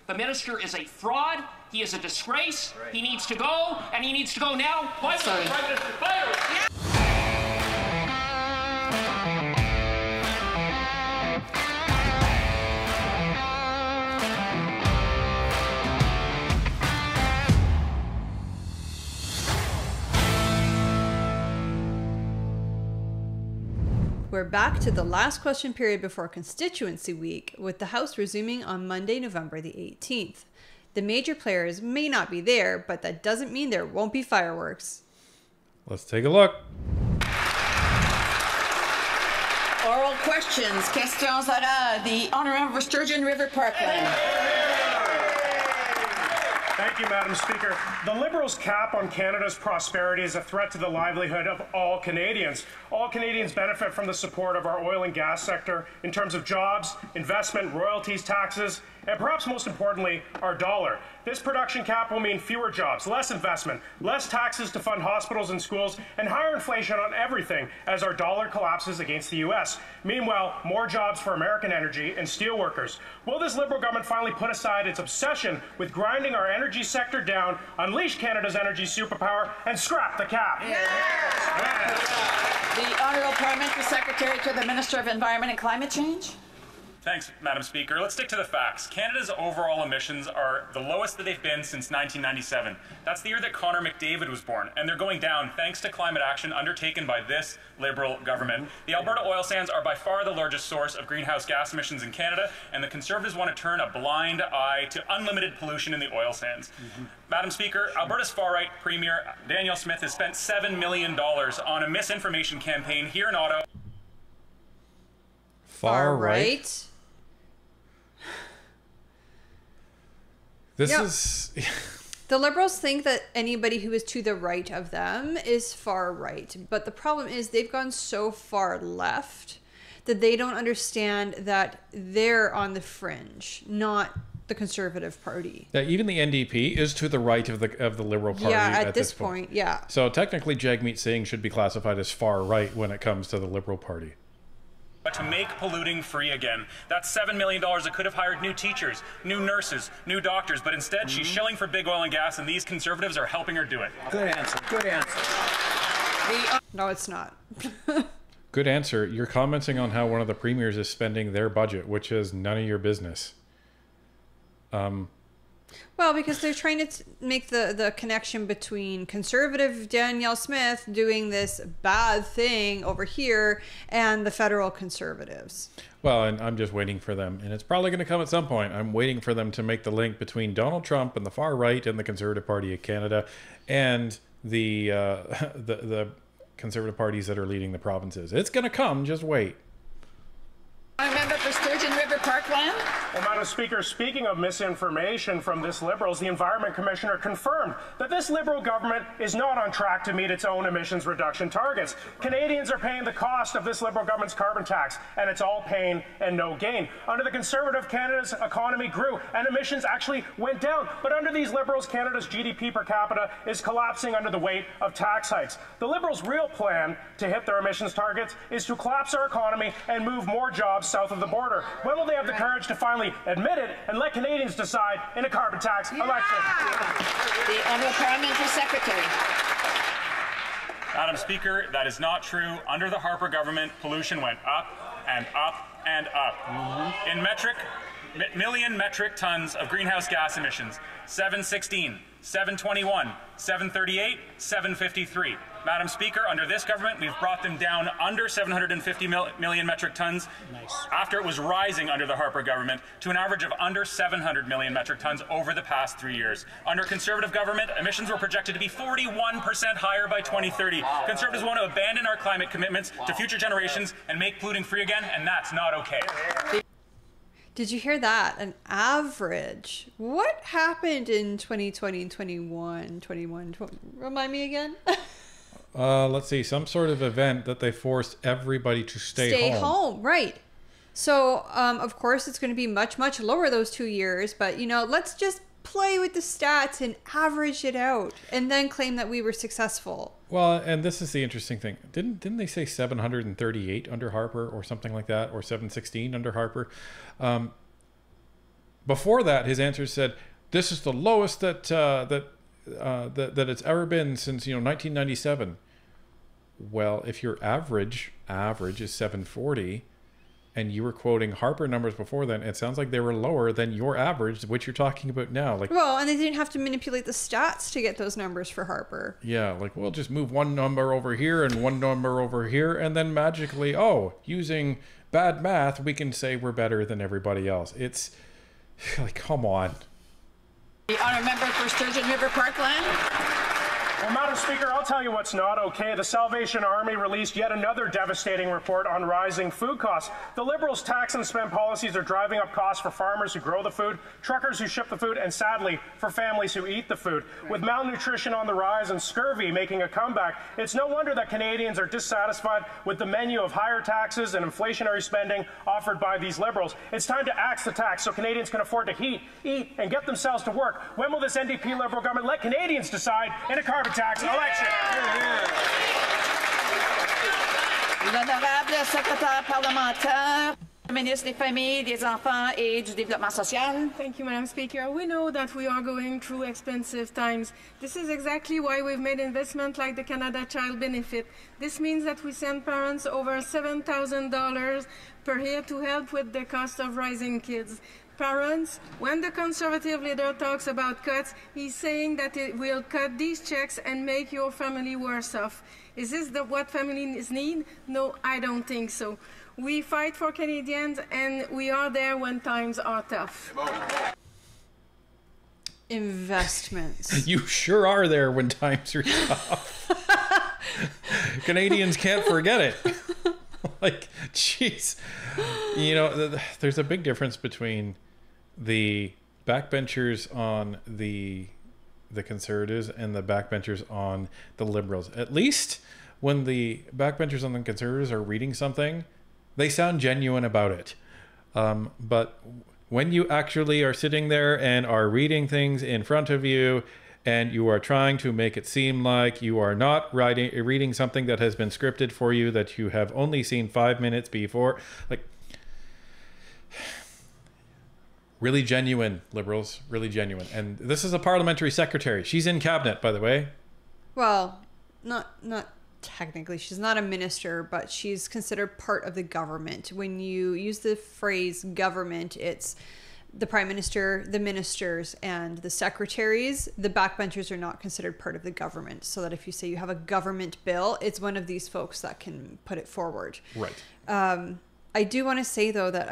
The minister is a fraud. He is a disgrace. He needs to go, and he needs to go now. Why was the Prime Minister fired? Yeah. We're back to the last question period before constituency week, with the House resuming on Monday, November the 18th. The major players may not be there, but that doesn't mean there won't be fireworks. Let's take a look. Oral questions. Questions orales. The Honourable Sturgeon River Parkland. Thank you, Madam Speaker. The Liberals' cap on Canada's prosperity is a threat to the livelihood of all Canadians. All Canadians benefit from the support of our oil and gas sector in terms of jobs, investment, royalties, taxes, and perhaps most importantly, our dollar. This production cap will mean fewer jobs, less investment, less taxes to fund hospitals and schools, and higher inflation on everything as our dollar collapses against the U.S. Meanwhile, more jobs for American energy and steel workers. Will this Liberal government finally put aside its obsession with grinding our energy sector down, unleash Canada's energy superpower, and scrap the cap? The Honourable Parliamentary Secretary to the Minister of Environment and Climate Change. Thanks, Madam Speaker. Let's stick to the facts. Canada's overall emissions are the lowest that they've been since 1997. That's the year that Connor McDavid was born, and they're going down thanks to climate action undertaken by this Liberal government. The Alberta oil sands are by far the largest source of greenhouse gas emissions in Canada, and the Conservatives want to turn a blind eye to unlimited pollution in the oil sands. Madam Speaker, Alberta's far-right Premier Danielle Smith has spent $7 million on a misinformation campaign here in Ottawa. Far right? This is... The Liberals think that anybody who is to the right of them is far right. But the problem is they've gone so far left that they don't understand that they're on the fringe, not the Conservative Party. Yeah, even the NDP is to the right of the Liberal Party at this point. Yeah. So technically Jagmeet Singh should be classified as far right when it comes to the Liberal Party. To make polluting free again. That's $7 million that could have hired new teachers, new nurses, new doctors, but instead she's shilling for big oil and gas, and these Conservatives are helping her do it. Good answer. Good answer. No, it's not. Good answer. You're commenting on how one of the premiers is spending their budget, which is none of your business. Well, because they're trying to make the connection between Conservative Danielle Smith doing this bad thing over here and the federal Conservatives. Well, and I'm just waiting for them, and it's probably going to come at some point. I'm waiting for them to make the link between Donald Trump and the far right and the Conservative Party of Canada and the Conservative parties that are leading the provinces. It's going to come. Just wait. Member for Sturgeon River Parkland. Well, Madam Speaker, speaking of misinformation from this Liberals, the Environment Commissioner confirmed that this Liberal government is not on track to meet its own emissions reduction targets. Canadians are paying the cost of this Liberal government's carbon tax, and it's all pain and no gain. Under the Conservative, Canada's economy grew, and emissions actually went down. But under these Liberals, Canada's GDP per capita is collapsing under the weight of tax hikes. The Liberals' real plan to hit their emissions targets is to collapse our economy and move more jobs south of the border. When will they have the courage to finally admit it and let Canadians decide in a carbon tax election? The Honourable Parliamentary Secretary. Madam Speaker, that is not true. Under the Harper government, pollution went up and up and up. In million metric tons of greenhouse gas emissions, 716, 721, 738, 753. Madam Speaker, under this government, we've brought them down under 750 million metric tons after it was rising under the Harper government to an average of under 700 million metric tons over the past 3 years. Under Conservative government, emissions were projected to be 41% higher by 2030. Conservatives want to abandon our climate commitments to future generations and make polluting free again, and that's not okay. Did you hear that? An average. What happened in 2020, 21, 21, 20? Remind me again? Let's see. Some sort of event that they forced everybody to stay home. Right. So, of course, it's going to be much, much lower those 2 years. But, you know, let's just play with the stats and average it out and then claim that we were successful. Well, and this is the interesting thing. Didn't they say 738 under Harper or something like that, or 716 under Harper? before that, his answer said, "This is the lowest that it's ever been since 1997." Well, if your average is 740, and you were quoting Harper numbers before then, it sounds like they were lower than your average, which you're talking about now. Like, well, and they didn't have to manipulate the stats to get those numbers for Harper. Yeah, like, we'll just move one number over here and one number over here, and then magically, using bad math, we can say we're better than everybody else. It's like, come on. The honour member for Sturgeon River Parkland. Well, Madam Speaker, I'll tell you what's not okay. The Salvation Army released yet another devastating report on rising food costs. The Liberals' tax and spend policies are driving up costs for farmers who grow the food, truckers who ship the food, and sadly, for families who eat the food. With malnutrition on the rise and scurvy making a comeback, it's no wonder that Canadians are dissatisfied with the menu of higher taxes and inflationary spending offered by these Liberals. It's time to axe the tax so Canadians can afford to eat, and get themselves to work. When will this NDP Liberal government let Canadians decide in a carbon tax election? L'honorable secrétaire parlementaire, ministre des Familles, des Enfants et du Développement social. Thank you, Madam Speaker. We know that we are going through expensive times. This is exactly why we've made investment like the Canada Child Benefit. This means that we send parents over $7,000 per year to help with the cost of raising kids. Parents, when the Conservative leader talks about cuts, he's saying that it will cut these checks and make your family worse off. Is this what families need? No, I don't think so. We fight for Canadians, and we are there when times are tough. Investments. You sure are there when times are tough. Canadians can't forget it. Like, jeez. There's a big difference between the backbenchers on the Conservatives and the backbenchers on the Liberals. At least when the backbenchers on the Conservatives are reading something, they sound genuine about it. But when you actually are sitting there and are reading things in front of you, and you are trying to make it seem like you are not reading something that has been scripted for you, that you have only seen 5 minutes before, like, really genuine, Liberals, really genuine. And this is a parliamentary secretary. She's in cabinet, by the way. Well, not technically. She's not a minister, but she's considered part of the government. When you use the phrase government, it's the prime minister, the ministers, and the secretaries. The backbenchers are not considered part of the government. So that if you say you have a government bill, it's one of these folks that can put it forward. Right. I do want to say, though, that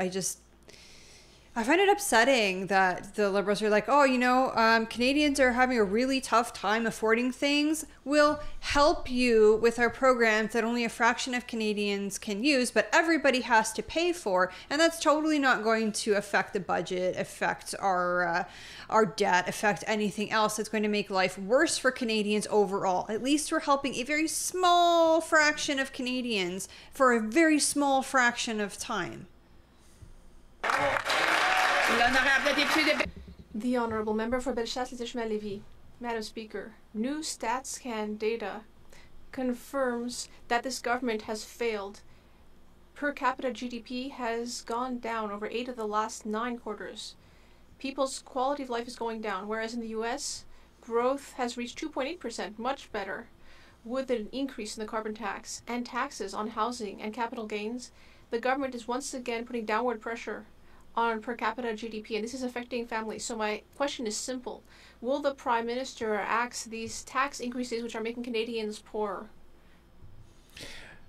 I find it upsetting that the Liberals are like, Canadians are having a really tough time affording things. We'll help you with our programs that only a fraction of Canadians can use, but everybody has to pay for. And that's totally not going to affect the budget, affect our debt, affect anything else. It's going to make life worse for Canadians overall. At least we're helping a very small fraction of Canadians for a very small fraction of time. The Honourable Member for Bellechasse-les-Échemins-Lévis. Madam Speaker, new StatsCan data confirms that this government has failed. Per capita GDP has gone down over 8 of the last 9 quarters. People's quality of life is going down, whereas in the US, growth has reached 2.8%, much better. With an increase in the carbon tax and taxes on housing and capital gains, the government is once again putting downward pressure on per capita GDP, and this is affecting families. So my question is simple. Will the Prime Minister axe these tax increases which are making Canadians poorer?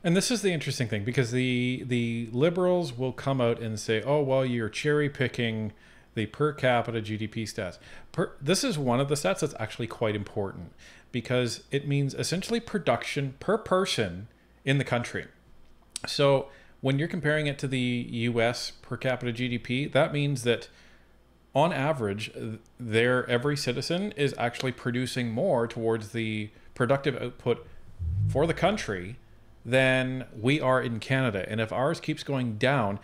And this is the interesting thing, because the Liberals will come out and say, oh, well, you're cherry picking the per capita GDP stats. This is one of the stats that's actually quite important, because it means essentially production per person in the country. So when you're comparing it to the US per capita GDP, that means that on average, every citizen is actually producing more towards the productive output for the country than we are in Canada. And if ours keeps going down,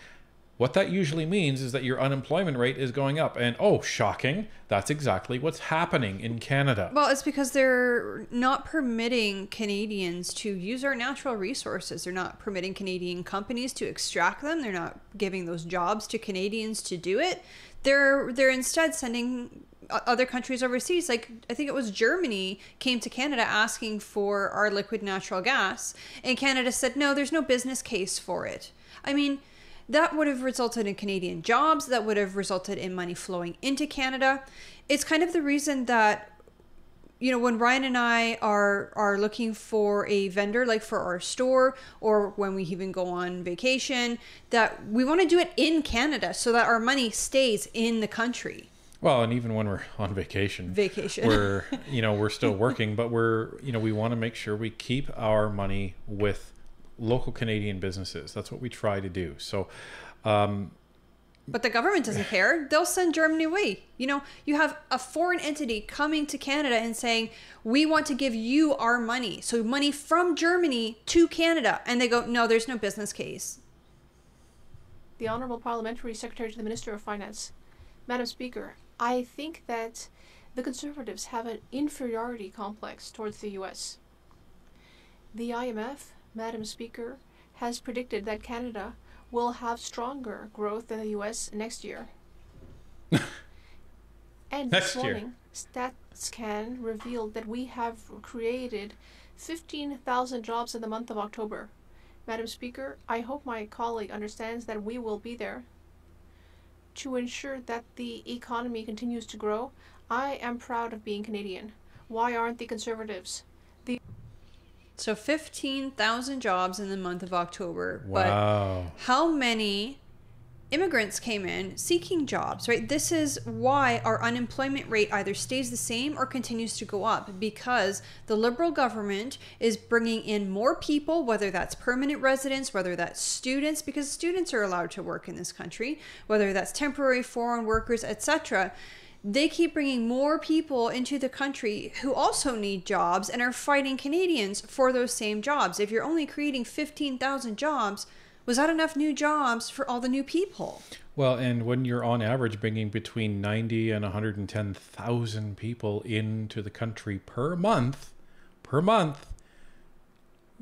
what that usually means is that your unemployment rate is going up. And oh, shocking, that's exactly what's happening in Canada. Well, it's because they're not permitting Canadians to use our natural resources. They're not permitting Canadian companies to extract them. They're not giving those jobs to Canadians to do it. They're instead sending other countries overseas. Like, I think it was Germany came to Canada asking for our liquid natural gas, and Canada said, no, there's no business case for it. I mean, that would have resulted in Canadian jobs. That would have resulted in money flowing into Canada. It's kind of the reason that, you know, when Ryan and I are looking for a vendor, like for our store, or when we even go on vacation, that we want to do it in Canada so that our money stays in the country. Well, and even when we're on vacation, we're, you know, we're still working, but we're, you know, we want to make sure we keep our money with local Canadian businesses. That's what we try to do. So, but the government doesn't care. They'll send Germany away. You know, you have a foreign entity coming to Canada and saying, we want to give you our money. So money from Germany to Canada. And they go, no, there's no business case. The Honourable Parliamentary Secretary to the Minister of Finance. Madam Speaker, I think that the Conservatives have an inferiority complex towards the U.S. The IMF, Madam Speaker, has predicted that Canada will have stronger growth than the U.S. next year. And this morning, StatsCan revealed that we have created 15,000 jobs in the month of October. Madam Speaker, I hope my colleague understands that we will be there to ensure that the economy continues to grow. I am proud of being Canadian. Why aren't the Conservatives? So 15,000 jobs in the month of October. wow. But how many immigrants came in seeking jobs, right? This is why our unemployment rate either stays the same or continues to go up, because the Liberal government is bringing in more people, whether that's permanent residents, whether that's students, because students are allowed to work in this country, whether that's temporary foreign workers, etc. They keep bringing more people into the country who also need jobs and are fighting Canadians for those same jobs. If you're only creating 15,000 jobs, was that enough new jobs for all the new people? Well, and when you're on average bringing between 90 and 110,000 people into the country per month,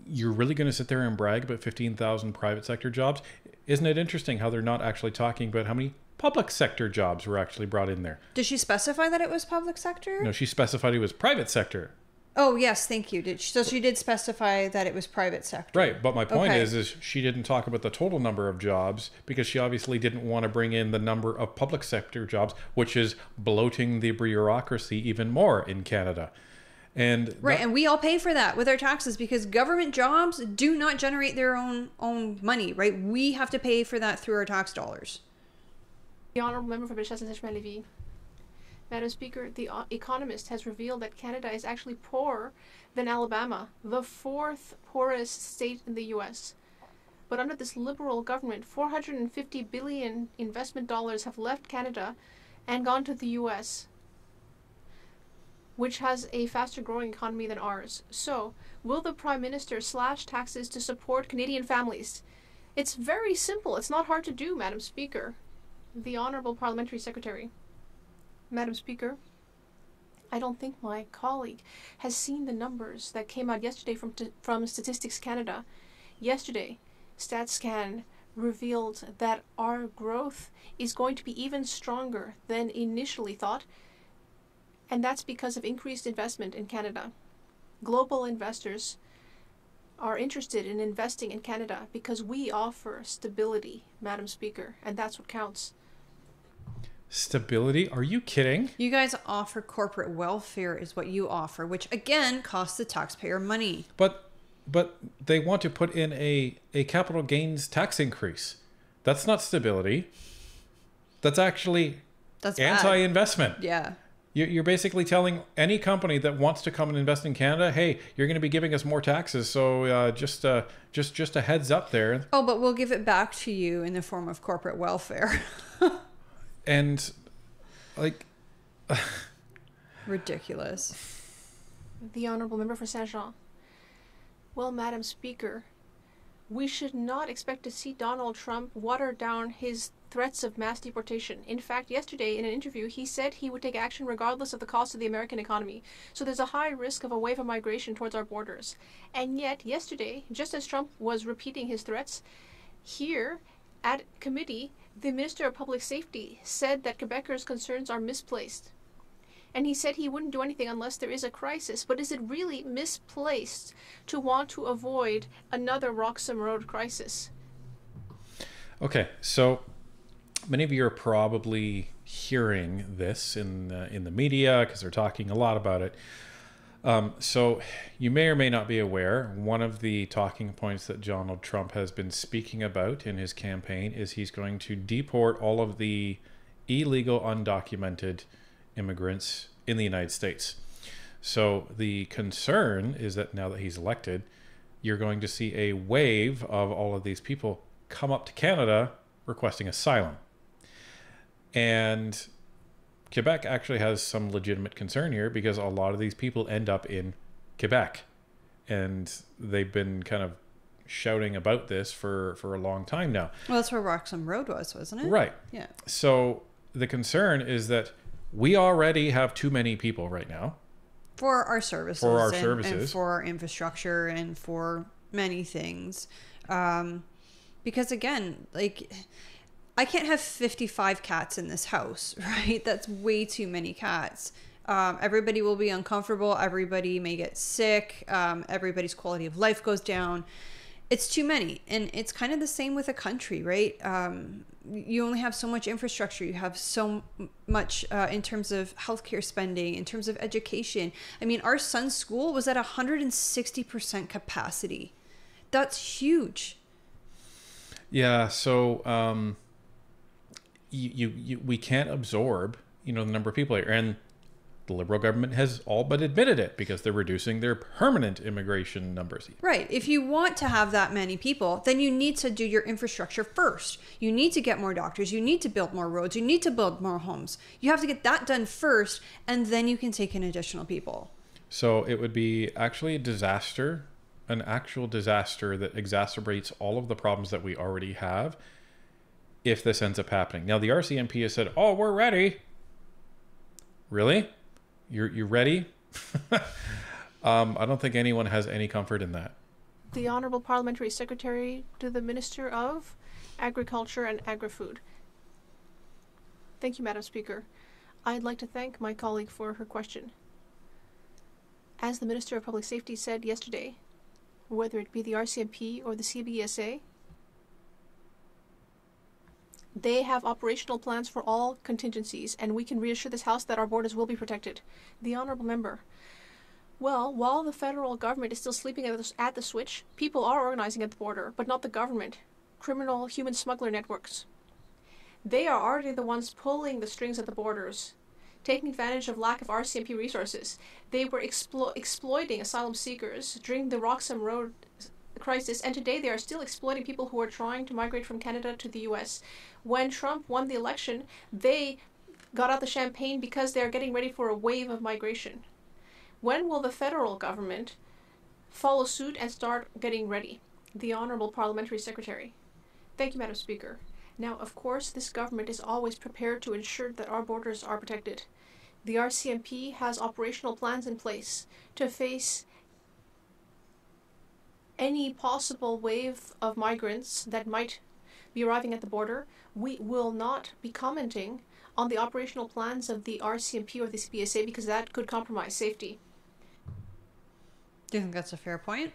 you're really going to sit there and brag about 15,000 private sector jobs? Isn't it interesting how they're not actually talking about how many public sector jobs were actually brought in there? Did she specify that it was public sector? No, she specified it was private sector. Oh, yes, thank you. So she did specify that it was private sector. Right, but my point Okay. is she didn't talk about the total number of jobs because she obviously didn't want to bring in the number of public sector jobs, which is bloating the bureaucracy even more in Canada. And right, and we all pay for that with our taxes because government jobs do not generate their own money, right? We have to pay for that through our tax dollars. The Honourable Member for Bellechasse-Saint-Germain-Lévis. Madam Speaker, The Economist has revealed that Canada is actually poorer than Alabama, the fourth poorest state in the U.S. But under this Liberal government, $450 billion investment dollars have left Canada and gone to the U.S., which has a faster growing economy than ours. So, will the Prime Minister slash taxes to support Canadian families? It's very simple. It's not hard to do, Madam Speaker. The Honourable Parliamentary Secretary. Madam Speaker, I don't think my colleague has seen the numbers that came out yesterday from Statistics Canada. Yesterday, StatsCan revealed that our growth is going to be even stronger than initially thought, and that's because of increased investment in Canada. Global investors are interested in investing in Canada because we offer stability, Madam Speaker, and that's what counts. stability? Are you kidding? You guys offer corporate welfare is what you offer, which again costs the taxpayer money. But they want to put in a capital gains tax increase. That's not stability. That's actually That's bad. anti-investment. Yeah. You're basically telling any company that wants to come and invest in Canada, hey, you're going to be giving us more taxes, so just a heads up there. Oh, but we'll give it back to you in the form of corporate welfare. And like ridiculous. The Honourable Member for Saint-Jean. Well, Madam Speaker, we should not expect to see Donald Trump water down his threats of mass deportation. In fact, yesterday in an interview, he said he would take action regardless of the cost of the American economy. So there's a high risk of a wave of migration towards our borders. And yet, yesterday, just as Trump was repeating his threats, here at committee, The Minister of Public Safety said that Quebecers' concerns are misplaced. And he said he wouldn't do anything unless there is a crisis. But is it really misplaced to want to avoid another Roxham Road crisis? Okay, so many of you are probably hearing this in the media because they're talking a lot about it. So you may or may not be aware, one of the talking points that Donald Trump has been speaking about in his campaign is he's going to deport all of the illegal, undocumented immigrants in the United States. So the concern is that now that he's elected, you're going to see a wave of all of these people come up to Canada requesting asylum. And Quebec actually has some legitimate concern here because a lot of these people end up in Quebec. And they've been kind of shouting about this for a long time now. Well, that's where Roxham Road was, wasn't it? Right. Yeah. So the concern is that we already have too many people right now. For our services. And for our infrastructure and for many things. Because again, like, I can't have 55 cats in this house, right? That's way too many cats. Everybody will be uncomfortable. Everybody may get sick. Everybody's quality of life goes down. It's too many. And it's kind of the same with a country, right? You only have so much infrastructure. You have so much in terms of healthcare spending, in terms of education. I mean, our son's school was at 160% capacity. That's huge. Yeah, so we can't absorb, the number of people here. And the Liberal government has all but admitted it because they're reducing their permanent immigration numbers. Right. If you want to have that many people, then you need to do your infrastructure first. You need to get more doctors. You need to build more roads. You need to build more homes. You have to get that done first, and then you can take in additional people. So it would be actually a disaster, an actual disaster that exacerbates all of the problems that we already have if this ends up happening. Now, the RCMP has said, oh, we're ready. Really? You're ready? I don't think anyone has any comfort in that. The Honourable Parliamentary Secretary to the Minister of Agriculture and Agri-Food. Thank you, Madam Speaker. I'd like to thank my colleague for her question. As the Minister of Public Safety said yesterday, whether it be the RCMP or the CBSA, they have operational plans for all contingencies, and we can reassure this House that our borders will be protected. The Honourable Member. Well, while the federal government is still sleeping at the switch, people are organizing at the border, but not the government. Criminal human smuggler networks. They are already the ones pulling the strings at the borders, taking advantage of lack of RCMP resources. They were exploiting asylum seekers during the Roxham Road crisis, and today they are still exploiting people who are trying to migrate from Canada to the US. When Trump won the election, they got out the champagne because they are getting ready for a wave of migration. When will the federal government follow suit and start getting ready? The Honourable Parliamentary Secretary. Thank you, Madam Speaker. Now, of course, this government is always prepared to ensure that our borders are protected. The RCMP has operational plans in place to face any possible wave of migrants that might be arriving at the border. We will not be commenting on the operational plans of the RCMP or the CBSA because that could compromise safety. Do you think that's a fair point?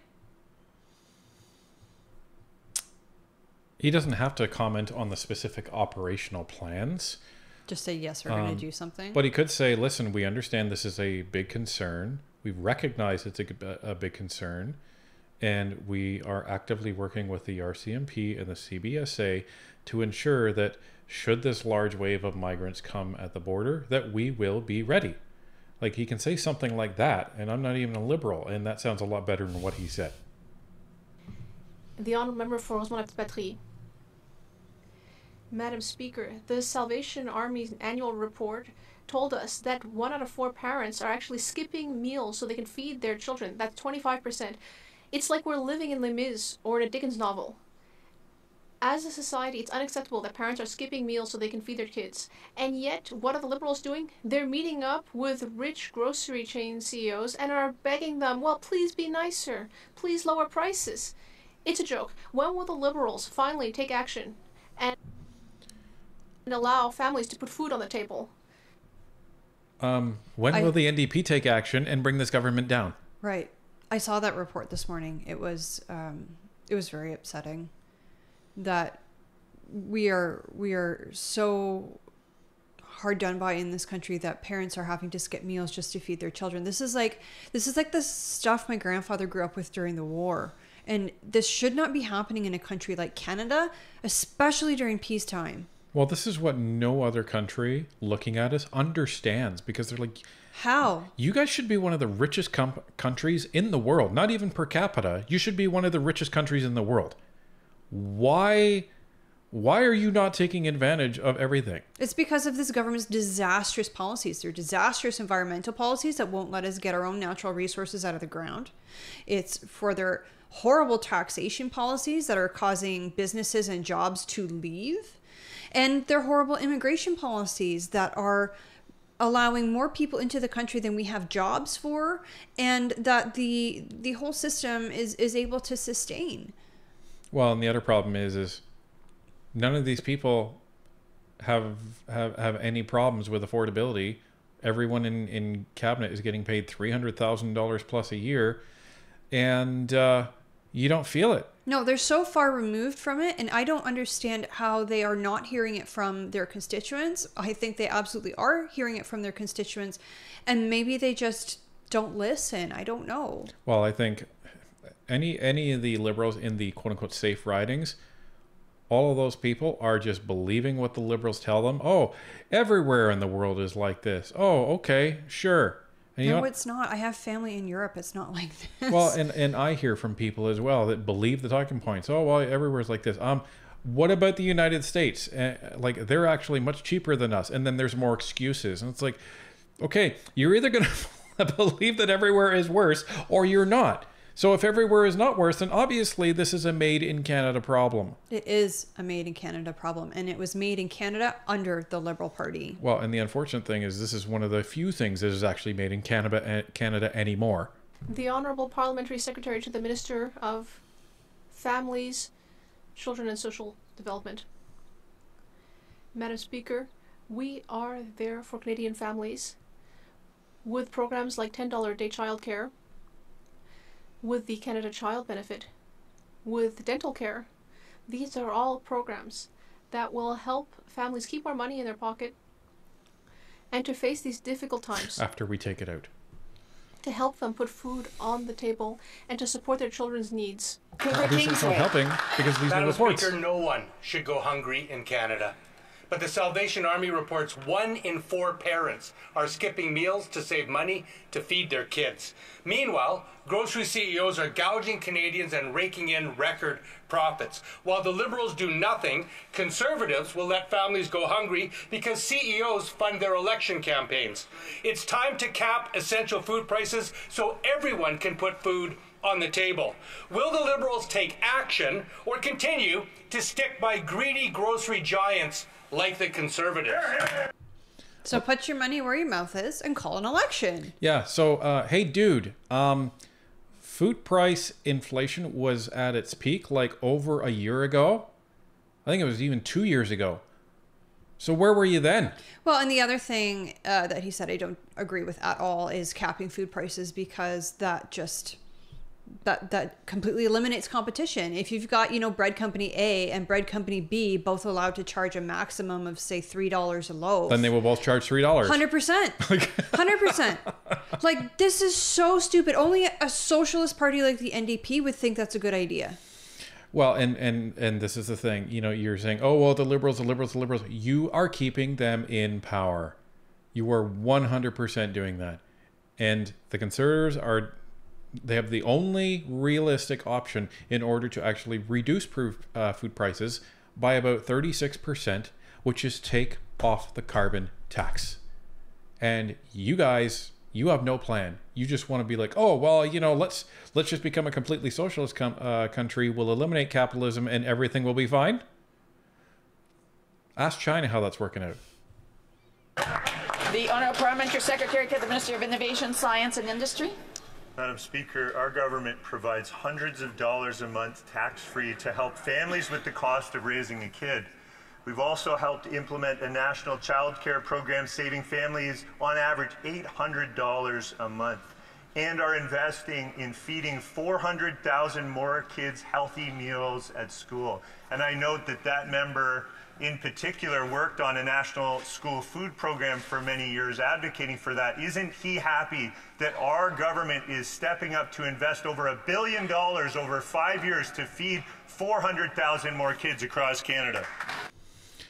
He doesn't have to comment on the specific operational plans. Just say, yes, we're going to do something. But he could say, listen, we understand this is a big concern. We recognize it's a big concern. And we are actively working with the RCMP and the CBSA to ensure that should this large wave of migrants come at the border, that we will be ready. Like, he can say something like that, and I'm not even a Liberal, and that sounds a lot better than what he said. The Honourable Member for Rosemont-la-Petite-Patrie. Madam Speaker, the Salvation Army's annual report told us that 1 out of 4 parents are actually skipping meals so they can feed their children. That's 25%. It's like we're living in Les Mis or in a Dickens novel. As a society, it's unacceptable that parents are skipping meals so they can feed their kids. And yet, what are the Liberals doing? They're meeting up with rich grocery chain CEOs and are begging them, well, please be nicer. Please lower prices. It's a joke. When will the Liberals finally take action? And and allow families to put food on the table. When will the NDP take action and bring this government down? Right. I saw that report this morning. It was very upsetting that we are so hard done by in this country that parents are having to skip meals just to feed their children. This is like the stuff my grandfather grew up with during the war. And this should not be happening in a country like Canada, especially during peacetime. Well, this is what no other country looking at us understands, because they're like, how? You guys should be one of the richest countries in the world, not even per capita. You should be one of the richest countries in the world. Why are you not taking advantage of everything? It's because of this government's disastrous policies. They're disastrous environmental policies that won't let us get our own natural resources out of the ground. It's for their horrible taxation policies that are causing businesses and jobs to leave. And their horrible immigration policies that are allowing more people into the country than we have jobs for, and that the whole system is able to sustain. Well, and the other problem is none of these people have any problems with affordability. Everyone in cabinet is getting paid $300,000 plus a year, and you don't feel it. No, they're so far removed from it, and I don't understand how they are not hearing it from their constituents. I think they absolutely are hearing it from their constituents, and maybe they just don't listen. I don't know. Well, I think any of the Liberals in the quote-unquote safe ridings, all of those people are just believing what the Liberals tell them. Oh, everywhere in the world is like this. Oh, okay, sure. And no, it's not. I have family in Europe. It's not like this. Well, and I hear from people as well that believe the talking points. Oh, well, everywhere's like this. What about the United States? Like, they're actually much cheaper than us. And then there's more excuses. And it's like, okay, you're either going to believe that everywhere is worse or you're not. So if everywhere is not worse, then obviously this is a made in Canada problem. It is a made in Canada problem, and it was made in Canada under the Liberal Party. Well, and the unfortunate thing is this is one of the few things that is actually made in Canada anymore. The Honourable Parliamentary Secretary to the Minister of Families, Children and Social Development. Madam Speaker, we are there for Canadian families with programs like $10 a day childcare, with the Canada Child Benefit, with dental care. These are all programs that will help families keep more money in their pocket and to face these difficult times. After we take it out. To help them put food on the table and to support their children's needs. Obviously it's not helping because these are reports. Speaker, no one should go hungry in Canada. But the Salvation Army reports 1 in 4 parents are skipping meals to save money to feed their kids. Meanwhile, grocery CEOs are gouging Canadians and raking in record profits. While the Liberals do nothing, Conservatives will let families go hungry because CEOs fund their election campaigns. It's time to cap essential food prices so everyone can put food on the table. Will the Liberals take action or continue to stick by greedy grocery giants like the Conservatives? So put your money where your mouth is and call an election. Yeah, so, hey, dude, food price inflation was at its peak like over a year ago. I think it was even 2 years ago. So where were you then? Well, and the other thing that he said I don't agree with at all is capping food prices, because that just... that completely eliminates competition. If you've got, bread company A and bread company B both allowed to charge a maximum of, say, $3 a loaf, then they will both charge $3. 100%. 100%. Like, this is so stupid. Only a socialist party like the NDP would think that's a good idea. Well, and this is the thing. You're saying, oh, well, the Liberals. You are keeping them in power. You are 100% doing that. And the Conservatives they have the only realistic option in order to actually reduce food prices by about 36%, which is take off the carbon tax. And you guys, you have no plan. You just want to be like, oh, well, let's just become a completely socialist country. We'll eliminate capitalism and everything will be fine. Ask China how that's working out. The Honourable Parliamentary Secretary to the Minister of Innovation, Science and Industry. Madam Speaker, our government provides hundreds of dollars a month tax-free to help families with the cost of raising a kid. We've also helped implement a national child care program saving families on average $800 a month, and are investing in feeding 400,000 more kids healthy meals at school. And I note that that member in particular worked on a national school food program for many years, advocating for that. Isn't he happy that our government is stepping up to invest over $1 billion over 5 years to feed 400,000 more kids across Canada?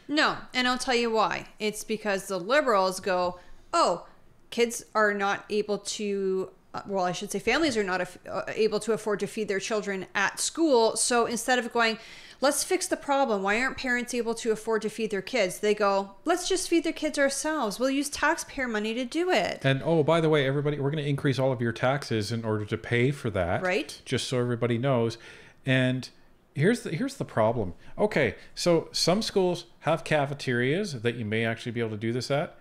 No, and I'll tell you why. It's because the Liberals go, oh, kids are not able to, well, I should say families are not able to afford to feed their children at school. So instead of going, let's fix the problem, why aren't parents able to afford to feed their kids? They go, let's just feed their kids ourselves. We'll use taxpayer money to do it. And oh, by the way, everybody, we're going to increase all of your taxes in order to pay for that. Right. Just so everybody knows. And here's the problem. Okay, so some schools have cafeterias that you may actually be able to do this at.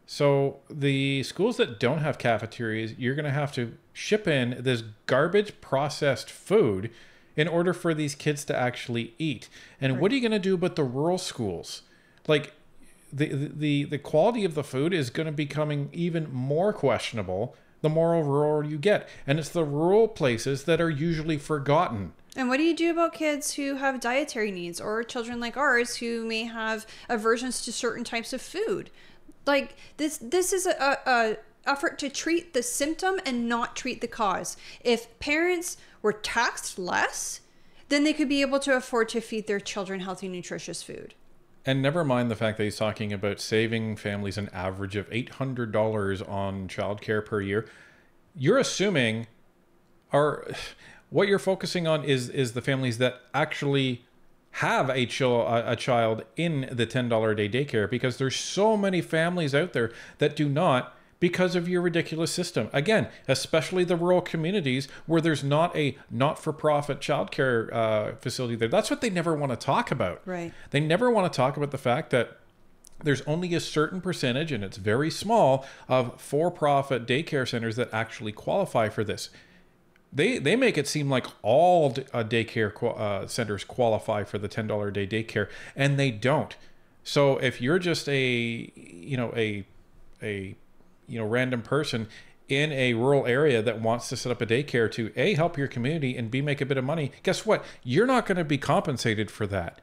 So the schools that don't have cafeterias, you're going to have to ship in this garbage processed food in order for these kids to actually eat. And what are you going to do about the rural schools? Like the quality of the food is going to be becoming even more questionable the more rural you get. And it's the rural places that are usually forgotten. And what do you do about kids who have dietary needs, or children like ours who may have aversions to certain types of food? Like this is a effort to treat the symptom and not treat the cause. If parents were taxed less, then they could be able to afford to feed their children healthy, nutritious food. And never mind the fact that he's talking about saving families an average of $800 on childcare per year. You're assuming, or what you're focusing on is the families that actually have a child in the $10 a day daycare, because there's so many families out there that do not, because of your ridiculous system. Again, especially the rural communities where there's not a not-for-profit childcare facility there. That's what they never want to talk about. Right. They never want to talk about the fact that there's only a certain percentage, and it's very small, of for-profit daycare centers that actually qualify for this. They make it seem like all daycare centers qualify for the $10 a day daycare, and they don't. So if you're just a random person in a rural area that wants to set up a daycare to A, help your community, and B, make a bit of money, guess what? You're not going to be compensated for that.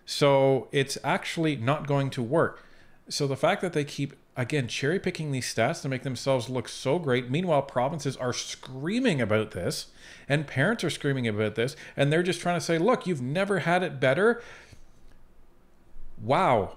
So it's actually not going to work. So the fact that they keep, again, cherry picking these stats to make themselves look so great. Meanwhile, provinces are screaming about this, and parents are screaming about this, and they're just trying to say, look, you've never had it better. Wow.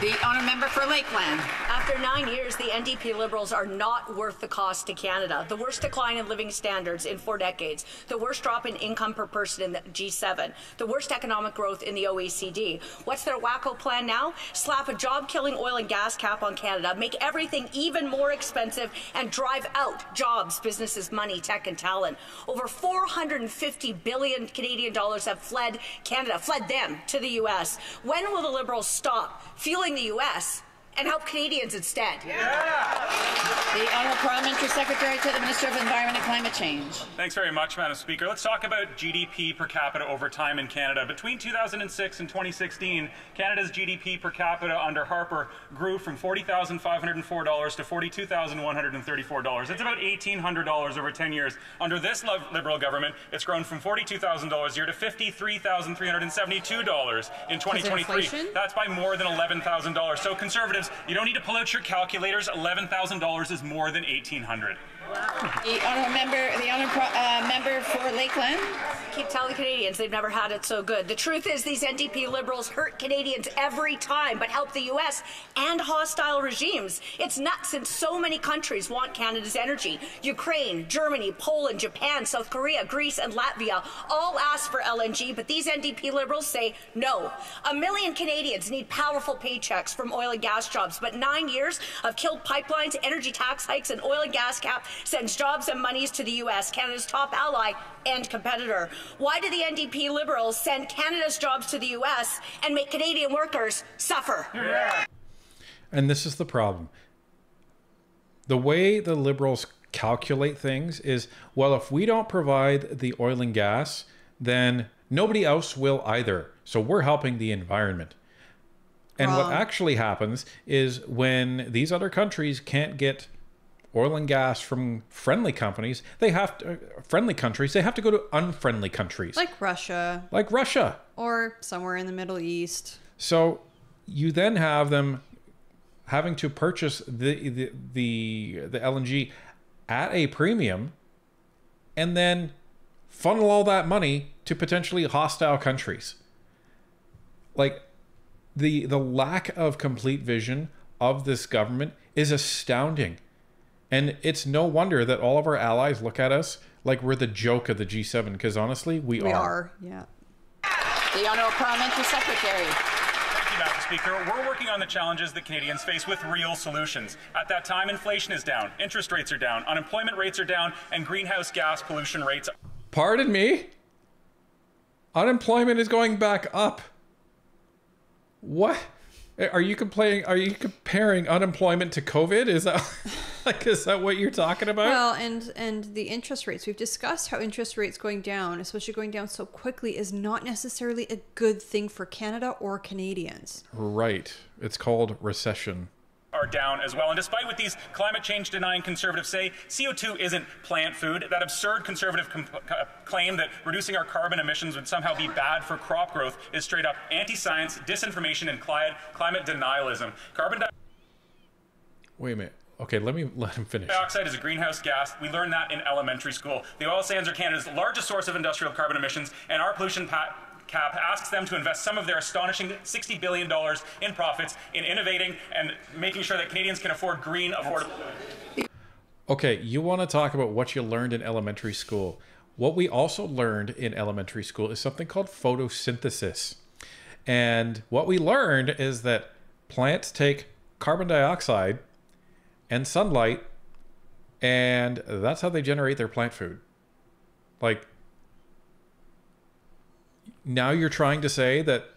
The honour member for Lakeland. After 9 years, the NDP Liberals are not worth the cost to Canada. The worst decline in living standards in 4 decades. The worst drop in income per person in the G7. The worst economic growth in the OECD. What's their wacko plan now? Slap a job-killing oil and gas cap on Canada, make everything even more expensive, and drive out jobs, businesses, money, tech, and talent. Over 450 billion Canadian dollars have fled Canada, fled them to the U.S. When will the Liberals stop fueling the U.S. and help Canadians instead? The Honourable Parliamentary Secretary to the Minister of Environment and Climate Change. Thanks very much, Madam Speaker. Let's talk about GDP per capita over time in Canada. Between 2006 and 2016, Canada's GDP per capita under Harper grew from $40,504 to $42,134. That's about $1,800 over 10 years. Under this Liberal government, it's grown from $42,000 a year to $53,372 in 2023. That's by more than $11,000. So Conservatives, you don't need to pull out your calculators. $11,000 is more than $1,800. The honourable member for Lakeland. Keep telling Canadians they've never had it so good. The truth is these NDP Liberals hurt Canadians every time, but help the U.S. and hostile regimes. It's nuts, and so many countries want Canada's energy. Ukraine, Germany, Poland, Japan, South Korea, Greece, and Latvia all ask for LNG, but these NDP Liberals say no. 1 million Canadians need powerful paychecks from oil and gas jobs, but 9 years of killed pipelines, energy tax hikes, and oil and gas cap sends jobs and monies to the U.S., Canada's top ally and competitor. Why do the NDP Liberals send Canada's jobs to the U.S. and make Canadian workers suffer? Yeah. And this is the problem. The way the Liberals calculate things is, well, if we don't provide the oil and gas, then nobody else will either. So we're helping the environment. And what actually happens is when these other countries can't get oil and gas from friendly companies, they have to, they have to go to unfriendly countries. Like Russia. Like Russia. Or somewhere in the Middle East. So you then have them having to purchase the LNG at a premium and then funnel all that money to potentially hostile countries. Like, the lack of complete vision of this government is astounding. And it's no wonder that all of our allies look at us like we're the joke of the G7, because honestly, we are. Yeah. The Honourable Parliamentary Secretary. Thank you, Madam Speaker. We're working on the challenges that Canadians face with real solutions. At that time, inflation is down, interest rates are down, unemployment rates are down, and greenhouse gas pollution rates. Pardon me? Unemployment is going back up. What? Are you comparing unemployment to COVID? Is that what you're talking about? Well, and the interest rates. We've discussed how interest rates going down, especially going down so quickly, is not necessarily a good thing for Canada or Canadians. Right. It's called recession. Are down as well. And despite what these climate change denying conservatives say, CO2 isn't plant food. That absurd conservative claim that reducing our carbon emissions would somehow be bad for crop growth is straight up anti-science, disinformation, and climate denialism. Wait a minute. Okay, let him finish. Dioxide is a greenhouse gas. We learned that in elementary school. The oil sands are Canada's largest source of industrial carbon emissions, and our pollution cap asks them to invest some of their astonishing $60 billion in profits in innovating and making sure that Canadians can afford green, affordable. Okay, you want to talk about what you learned in elementary school. What we also learned in elementary school is something called photosynthesis. And what we learned is that plants take carbon dioxide and sunlight, and that's how they generate their plant food. Like, now you're trying to say that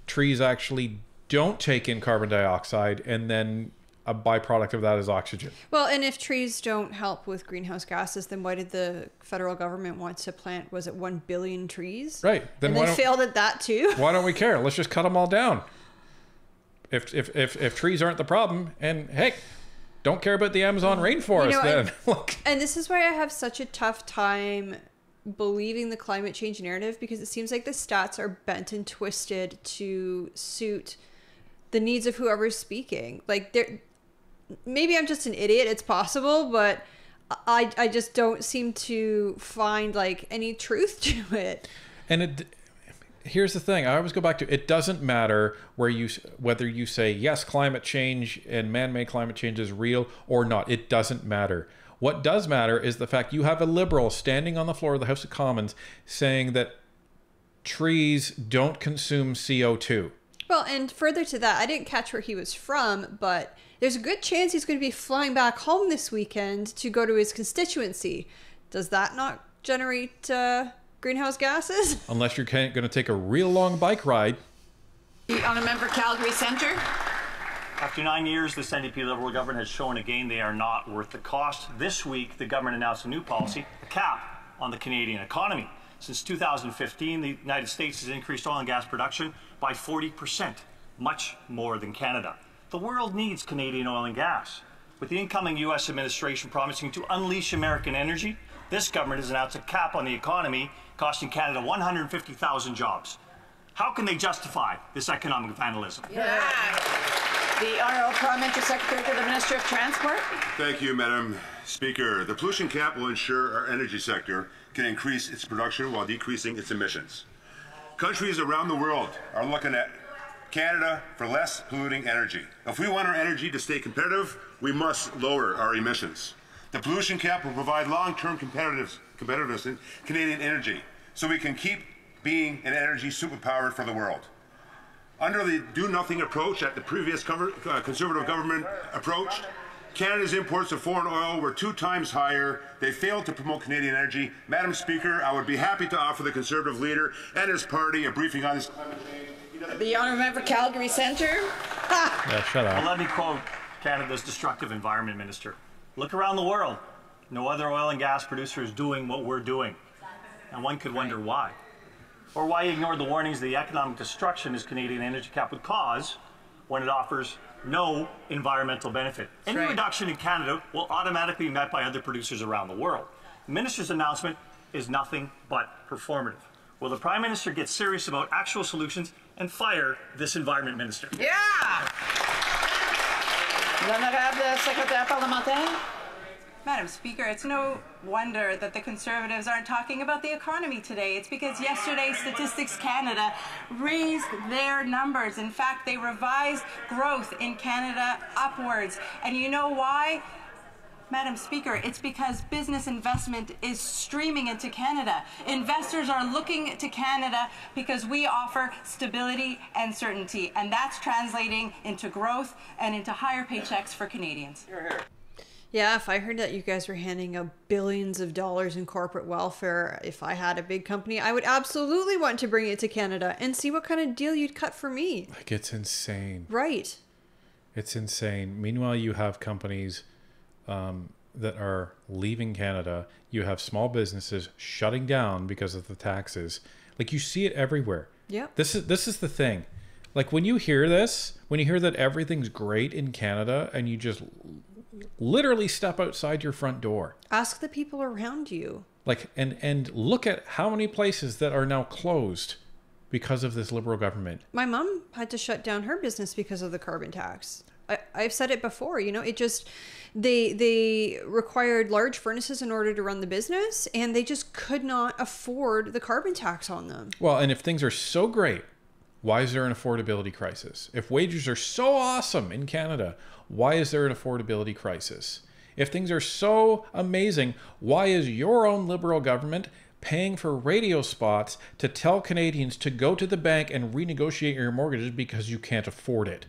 trees actually don't take in carbon dioxide and then a byproduct of that is oxygen. Well, and if trees don't help with greenhouse gases, then why did the federal government want to plant, was it 1 billion trees? Right. Then and they failed at that too? Why don't we care? Let's just cut them all down. If trees aren't the problem, and heck, don't care about the Amazon rainforest then. And this is why I have such a tough time believing the climate change narrative, because it seems like the stats are bent and twisted to suit the needs of whoever's speaking. Like, maybe I'm just an idiot, it's possible, but I just don't seem to find like any truth to it. And here's the thing, I always go back to, it doesn't matter whether you say yes, climate change and man-made climate change is real or not. It doesn't matter. What does matter is the fact you have a liberal standing on the floor of the House of Commons saying that trees don't consume CO2. Well, and further to that, I didn't catch where he was from, but there's a good chance he's going to be flying back home this weekend to go to his constituency. Does that not generate greenhouse gases? Unless you're going to take a real long bike ride. The Honourable Member Calgary Centre. After 9 years, this NDP Liberal government has shown again they are not worth the cost. This week, the government announced a new policy, a cap on the Canadian economy. Since 2015, the United States has increased oil and gas production by 40%, much more than Canada. The world needs Canadian oil and gas. With the incoming U.S. administration promising to unleash American energy, this government has announced a cap on the economy, costing Canada 150,000 jobs. How can they justify this economic vandalism? Yeah. The Honourable Parliamentary Secretary to the Minister of Transport. Thank you, Madam Speaker. The pollution cap will ensure our energy sector can increase its production while decreasing its emissions. Countries around the world are looking at Canada for less polluting energy. If we want our energy to stay competitive, we must lower our emissions. The pollution cap will provide long-term competitiveness in Canadian energy, so we can keep being an energy superpower for the world. Under the do-nothing approach that the previous Conservative government approached, Canada's imports of foreign oil were 2 times higher. They failed to promote Canadian energy. Madam Speaker, I would be happy to offer the Conservative leader and his party a briefing on this. The Honourable Member Calgary Centre. Yeah, shut up. Well, let me quote Canada's destructive environment minister. Look around the world. No other oil and gas producer is doing what we're doing. And one could wonder why. Or why ignore the warnings of the economic destruction this Canadian energy cap would cause when it offers no environmental benefit. Any reduction in Canada will automatically be met by other producers around the world. The minister's announcement is nothing but performative. Will the Prime Minister get serious about actual solutions and fire this environment minister? Yeah! L'honorable secrétaire parlementaire. Madam Speaker, it's no wonder that the Conservatives aren't talking about the economy today. It's because yesterday Statistics Canada raised their numbers. In fact, they revised growth in Canada upwards. And you know why? Madam Speaker, it's because business investment is streaming into Canada. Investors are looking to Canada because we offer stability and certainty, and that's translating into growth and into higher paychecks for Canadians. Yeah, if I heard that you guys were handing out billions of dollars in corporate welfare, if I had a big company, I would absolutely want to bring it to Canada and see what kind of deal you'd cut for me. Like, it's insane. Right. It's insane. Meanwhile, you have companies that are leaving Canada. You have small businesses shutting down because of the taxes. Like, you see it everywhere. Yeah. This is the thing. Like, when you hear this, when you hear that everything's great in Canada and you just literally step outside your front door. Ask the people around you. Like, and look at how many places that are now closed because of this Liberal government. My mom had to shut down her business because of the carbon tax. I've said it before, you know, it just, they required large furnaces in order to run the business, and they just could not afford the carbon tax on them. Well, and if things are so great, why is there an affordability crisis? If wages are so awesome in Canada, why is there an affordability crisis? If things are so amazing, why is your own Liberal government paying for radio spots to tell Canadians to go to the bank and renegotiate your mortgages because you can't afford it?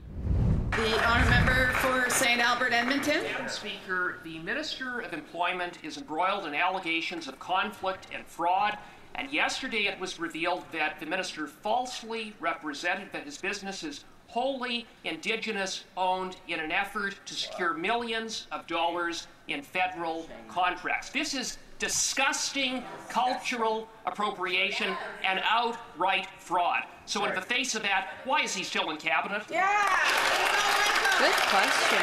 The honourable member for St. Albert, Edmonton. Madam Speaker, the Minister of Employment is embroiled in allegations of conflict and fraud. And yesterday it was revealed that the minister falsely represented that his business is wholly Indigenous owned in an effort to secure millions of dollars in federal contracts. This is disgusting cultural appropriation and outright fraud. So in the face of that, why is he still in cabinet? Yeah! Good question.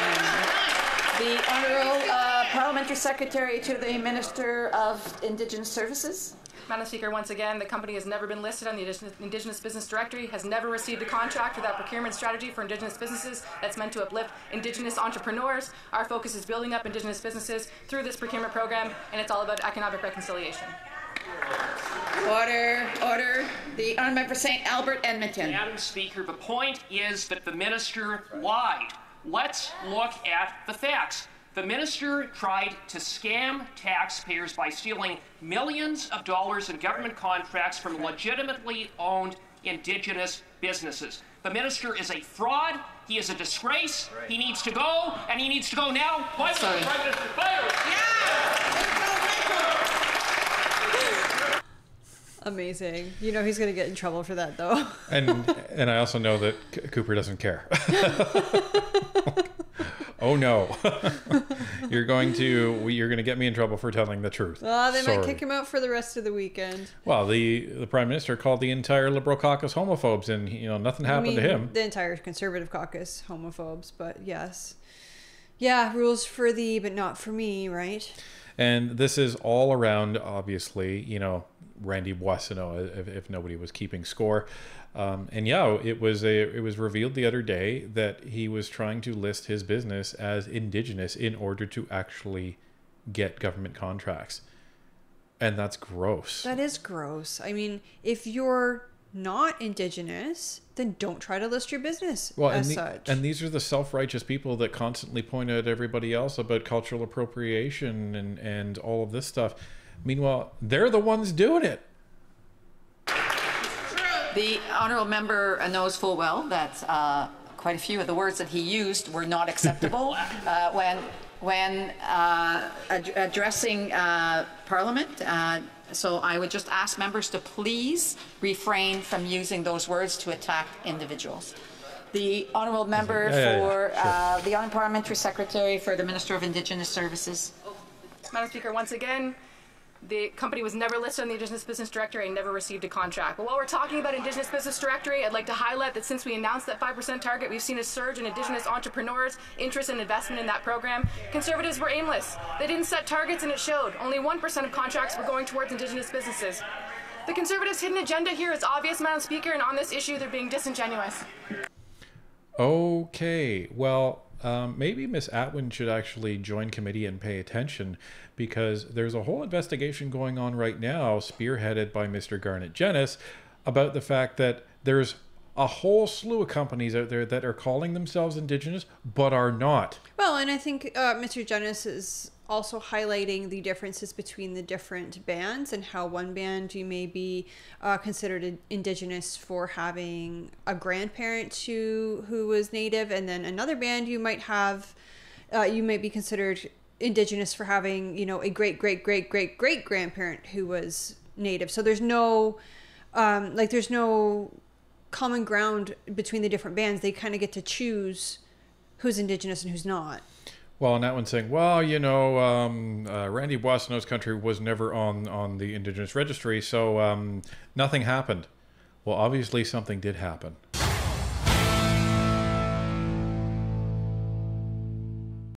The Honourable Parliamentary Secretary to the Minister of Indigenous Services. Madam Speaker, once again, the company has never been listed on the Indigenous Business Directory, has never received a contract for that procurement strategy for Indigenous businesses that's meant to uplift Indigenous entrepreneurs. Our focus is building up Indigenous businesses through this procurement program, and it's all about economic reconciliation. Order, order. The honourable member for St. Albert, Edmonton. Madam Speaker, the point is that the minister lied. Let's look at the facts. The minister tried to scam taxpayers by stealing millions of dollars in government contracts from legitimately owned Indigenous businesses. The minister is a fraud. He is a disgrace. He needs to go, and he needs to go now. Why was the Prime Minister fired? Amazing. You know he's going to get in trouble for that, though. And I also know that Cooper doesn't care. Oh no. You're going to get me in trouble for telling the truth. Oh, they might kick him out for the rest of the weekend. Well, the Prime Minister called the entire Liberal caucus homophobes, and nothing happened to him. The entire Conservative caucus homophobes, but yes. Yeah, rules for thee, but not for me, right? And this is all around, obviously, Randy Boissonneau, if nobody was keeping score. And yeah, it was revealed the other day that he was trying to list his business as Indigenous in order to actually get government contracts. And that's gross. That is gross. I mean, if you're not Indigenous, then don't try to list your business as such. And these are the self-righteous people that constantly point out everybody else about cultural appropriation and all of this stuff. Meanwhile, they're the ones doing it. The honourable member knows full well that quite a few of the words that he used were not acceptable when addressing Parliament. So I would just ask members to please refrain from using those words to attack individuals. The honourable member for the Honourable Parliamentary Secretary for the Minister of Indigenous Services. Madam Speaker, once again, The company was never listed on the Indigenous Business Directory and never received a contract. But while we're talking about Indigenous Business Directory, I'd like to highlight that since we announced that 5% target, we've seen a surge in Indigenous entrepreneurs' interest and investment in that program. Conservatives were aimless. They didn't set targets and it showed. Only 1% of contracts were going towards Indigenous businesses. The Conservatives' hidden agenda here is obvious, Madam Speaker, and on this issue they're being disingenuous. Okay, well, maybe Miss Atwin should actually join committee and pay attention, because there's a whole investigation going on right now, spearheaded by Mr. Garnet Jennis, about the fact that there's a whole slew of companies out there that are calling themselves Indigenous, but are not. Well, and I think Mr. Jennis is also highlighting the differences between the different bands and how one band you may be considered Indigenous for having a grandparent who was Native, and then another band you might have, you might be considered Indigenous for having, you know, a great grandparent who was Native. So there's no, there's no common ground between the different bands. They kind of get to choose who's Indigenous and who's not. Well, and that one's saying, well, you know, Randy Boissonneau's country was never on the Indigenous registry, so nothing happened. Well, obviously something did happen.